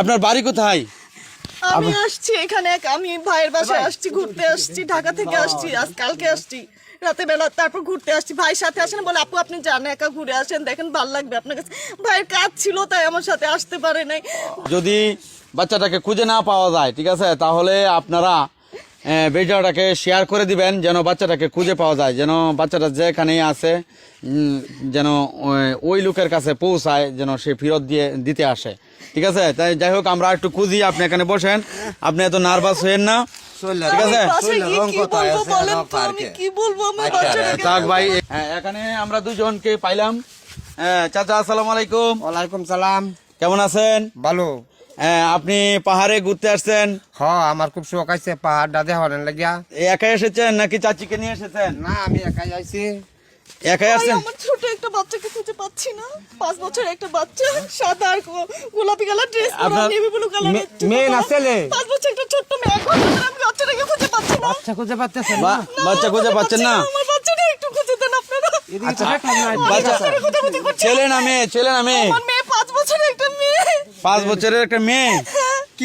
আপনার বাড়ি কোথায়? আমি আসছি এখানে, আমি ভাইয়ের বাসায় আসছি, ঘুরতে আসছি, ঢাকা থেকে আসছি, আজ কালকে আসছি রাতে বেলা, তারপর ঘুরতে আসছি। ভাইয়ের সাথে আসেন বলে আপু আপনি যান একা ঘুরে আসেন, দেখেন ভালো লাগবে আপনার কাছে। ভাইয়ের কাজ ছিল তাই আমার সাথে আসতে পারে নাই। যদি বাচ্চাটাকে খুঁজে না পাওয়া যায়, ঠিক আছে, তাহলে আপনারা ভিডিওটাকে শেয়ার করে দিবেন যেন বাচ্চাটাকে খুঁজে পাওয়া যায়, যেন বাচ্চাটা যেখানেই আছে যেন ওই লোকের কাছে পৌঁছায়, যেন সে ফেরত দিতে আসে, ঠিক আছে। তাই যাই হোক, আমরা একটু খুঁজি, আপনি এখানে বসেন, আপনি এত নার্ভাস হয়েন না, ঠিক আছে। থাক ভাই, এখানে আমরা দুজনকে পাইলাম। চাচা আসসালামু আলাইকুম। ওয়ালাইকুম সালাম। কেমন আছেন? ভালো। আপনি পাহাড়ে ঘুরতে আসছেন? আমার খুব শখ আছে পাহাড়টা দেখার লাগিয়া। একাই এসেছেন নাকি চাচিকে নিয়ে এসেছেন? না, আমি একাই আইছি। একাই আসছেন? আমার ছোট একটা বাচ্চাকে খুঁজে পাচ্ছি না, 5 বছরের একটা বাচ্চা, সাদা আর গোলাপি কালার ড্রেস পরা, নেভি ব্লু কালার মেয়ে না ছেলে? 5 বছর একটা ছোট্ট মেয়ে, এখন আমি বাচ্চাটাকে খুঁজে পাচ্ছি না। বাচ্চা খুঁজে পাচ্ছেন? বাচ্চা খুঁজে পাচ্ছেন না? আমার বাচ্চাটা একটু খুঁজে দেন আপনারা। বাচ্চা ছেলে না মেয়ে? ছেলে না মেয়ে? আমার মেয়ে 5 বছরের একটা মেয়ে। 5 বছরের একটা মেয়ে? কি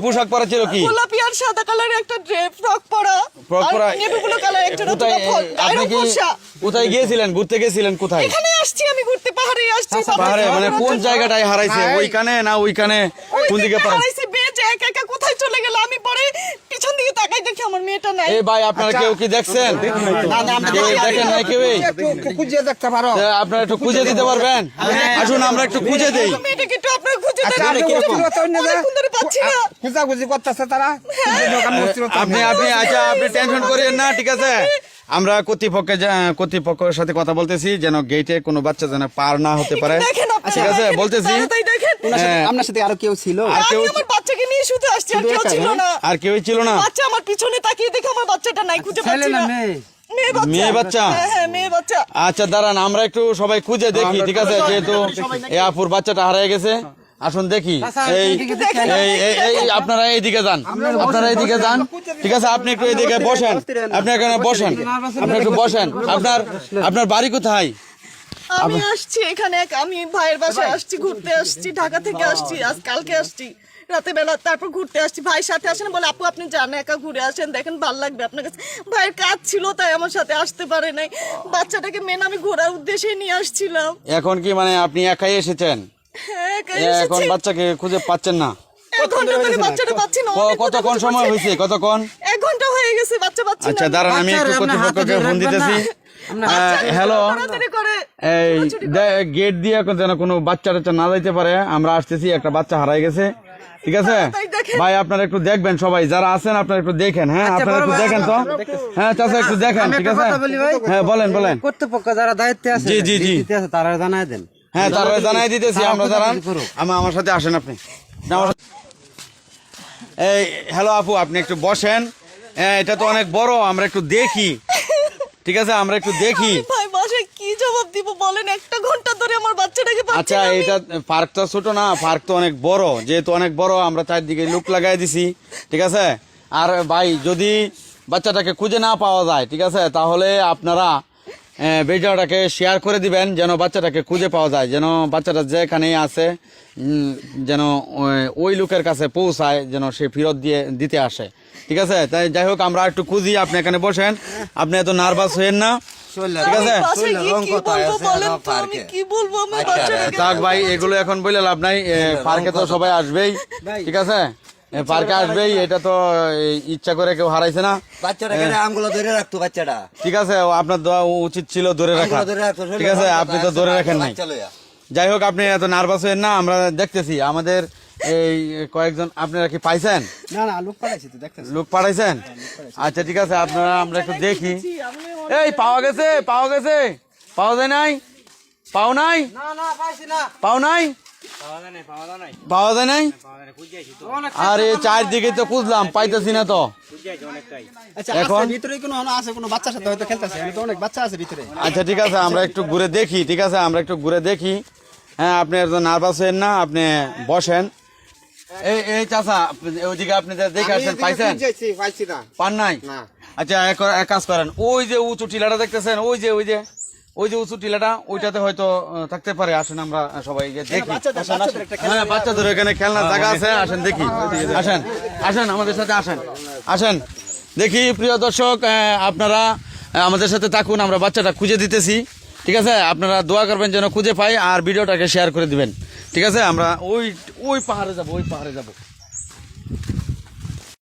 পোশাক পরা ছিল? কি গোলাপি আর সাদা কালারের একটা ড্রেস, ফ্রক পরা, ফ্রক পরা, নেভি ব্লু কালার একটা কোথায় আপনি কি কোথায় গিয়েছিলেন? ঘুরতে গিয়েছিলেন কোথায়? এখানে আসছি আমি ঘুরতে, পাহাড়ে আসছি। পাহাড়ে মানে কোন জায়গাটায় হারাইছে? ওইখানে না ওইখানে? কোন দিকে হারাইছে? বেঁচে একা একা কোথায় চলে গেল? আমি পরে পিছন দিকে তাকাই দেখি আমার মেয়েটা নাই। এই ভাই, আপনারা কেউ কি দেখছেন? কেউ দেখেন নাই? কেউ খুঁজে দেখতে পারো? আপনারা একটু খুঁজে দিতে পারবেন? আসুন আমরা একটু খুঁজে দেই। মেয়েটাকে একটু আপনারা খুঁজে দেন, পাচ্ছি না। খুঁজাখুঁজি করতেছে তারা। আপনি আচ্ছা, আপনি টেনশন করেন না, ঠিক আছে। আমরা কর্তৃপক্ষের সাথে কথা বলতেছি যেন গেটে কোনো বাচ্চা যেন পার না হতে পারে, দেখেন আপনারা, ঠিক আছে, বলতেছি। আপনার সাথে আরো কেউ ছিল? আমি আমার বাচ্চাকে নিয়ে শুধু আসছি, আর কেউ ছিল না। আর কেউই ছিল না? বাচ্চা আমার পিছনে তাকিয়ে দেখে আমার বাচ্চাটা নাই, খুঁজে পাচ্ছি না। মেয়ে বাচ্চা? হ্যাঁ, মেয়ে বাচ্চা। আচ্ছা দাঁড়ান, আমরা একটু সবাই খুঁজে দেখি, ঠিক আছে, যেহেতু এই আপুর বাচ্চাটা হারিয়ে গেছে। আসুন দেখি। আপনারা এইদিকে যান, আপনারা এইদিকে যান, ঠিক আছে। আপনি একটু এইদিকে বসেন, আপনি এখানে বসেন, আপনি একটু বসেন। আপনার বাড়ি কোথায়? আমি আসছি এখানে, আমি ভাইয়ের বাসায় আসছি, ঘুরতে আসছি, ঢাকা থেকে আসছি, আজ কালকে আসছি রাতে বেলা, তারপর ঘুরতে আসছি। ভাইয়ের সাথে আসেন বলে আপু আপনি যান একা ঘুরে আসেন, দেখেন ভালো লাগবে আপনার কাছে। ভাইয়ের কাজ ছিল তাই আমার সাথে আসতে পারে নাই। বাচ্চাটাকে মেন আমি ঘোরার উদ্দেশ্যে নিয়ে আসছিলাম। এখন কি মানে আপনি একাই এসেছেন? হ্যাঁ, একাই এখন এসেছি। বাচ্চাকে খুঁজে পাচ্ছেন না? 1 ঘন্টা ধরে বাচ্চাটা পাচ্ছি না। কতক্ষণ সময় হয়েছে? কতক্ষণ? 1 ঘন্টা হয়ে গেছে, বাচ্চা পাচ্ছি না। আচ্ছা দাঁড়ান, আমি একটু কর্তৃপক্ষকে ফোন দিতেছি। হ্যালো, তাড়াতাড়ি করে। এই গেট দিয়ে যেন কোনো বাচ্চা টাচ্চা না যাইতে পারে, আমরা আসতেছি, একটা বাচ্চা হারাই গেছে, ঠিক আছে ভাই। আপনারা একটু দেখবেন, সবাই যারা আছেন আপনারা একটু দেখেন। হ্যাঁ, আপনারা একটু দেখেন তো। হ্যাঁ চাচা, একটু দেখেন, ঠিক আছে। হ্যাঁ বলেন। কর্তৃপক্ষ যারা দায়িত্বে আছে, জি তারা জানাই দেন। হ্যাঁ, তারা জানাই দিতেছি আমরা। দাঁড়ান, আমার সাথে আসেন আপনি। এই হ্যালো আপু, আপনি একটু বসেন। এটা তো অনেক বড়, আমরা একটু দেখি, ঠিক আছে, আমরা একটু দেখি। ভাই বাসায় কি জবাব দিব বলেন? 1 ঘন্টা ধরে আমার বাচ্চাটাকে পাচ্ছি আচ্ছা, না। এটা পার্ক তো ছোট না, পার্ক তো অনেক বড়, যেহেতু অনেক বড় আমরা চারদিকে লুক লাগাই দিছি, ঠিক আছে। আর ভাই, যদি বাচ্চাটাকে খুঁজে না পাওয়া যায়, ঠিক আছে, তাহলে আপনারা ভিডিওটাকে শেয়ার করে দিবেন যেন বাচ্চাটাকে খুঁজে পাওয়া যায়, যেন বাচ্চাটা যেখানেই আছে যেন ওই লোকের কাছে পৌঁছায়, যেন সে ফেরত দিতে আসে, ঠিক আছে। তাই যাই হোক, আমরা একটু খুঁজি, আপনি এখানে বসেন, আপনি এত নার্ভাস হয়েন না, ঠিক আছে। থাক ভাই, এগুলো এখন বলে লাভ নাই। পার্কে তো সবাই আসবেই, ঠিক আছে, পার্কে আসবেই, এটা তো ইচ্ছা করে কেউ হারাইছে না। বাচ্চাটাকে আঙ্গুলো ধরে রাখতো, বাচ্চাটা ঠিক আছে, আপনার দেওয়া উচিত ছিল ধরে রাখা, ঠিক আছে, আপনি তো ধরে রাখেন নাই। যাই হোক, আপনি এত নার্ভাস হয়েন না, আমরা দেখতেছি। আমাদের এই কয়েকজন আপনারা কি পাইছেন? না, লোক পাঠাইছি তো, দেখতেছি। লোক পাঠাইছেন? আচ্ছা ঠিক আছে, আপনারা আমরা একটু দেখি। এই পাওয়া গেছে? পাওয়া যায় নাই? পাও নাই? পাও নাই? পাওয়া যায় নাই? আরে চারদিকে তো খুঁজলাম, পাইতেছি না তো। এখন ভিতরে কোনো বাচ্চার সাথে হয়তো খেলতেছে, অনেক বাচ্চা আছে ভিতরে। আচ্ছা ঠিক আছে, আমরা একটু ঘুরে দেখি, ঠিক আছে, আমরা একটু ঘুরে দেখি। হ্যাঁ, আপনি একটু নার্ভাস হয়েন না, আপনি বসেন। এই চাচা, ওইদিকে আপনি দেখে আসেন, পাইছেন? পাইছি না। পান নাই? না। আচ্ছা, এক কাজ করেন, ওই যে উঁচু টিলাটা দেখতেছেন, ওই যে ওই যে উঁচু টিলাটা ওইটাতে হয়তো থাকতে পারে। আসেন আমরা সবাই গিয়ে দেখি। হ্যাঁ, বাচ্চাদের এখানে খেলনার জায়গা আছে, আসেন দেখি। আসেন আসেন আমাদের সাথে আসেন আসেন দেখি। প্রিয় দর্শক, আপনারা আমাদের সাথে থাকুন, আমরা বাচ্চাটা খুঁজে দিতেছি। ঠিক আছে, আপনারা দোয়া করবেন যেন খুঁজে পাই, আর ভিডিওটাকে শেয়ার করে দিবেন। ঠিক আছে, আমরা ওই পাহাড়ে যাব, ওই পাহাড়ে যাব।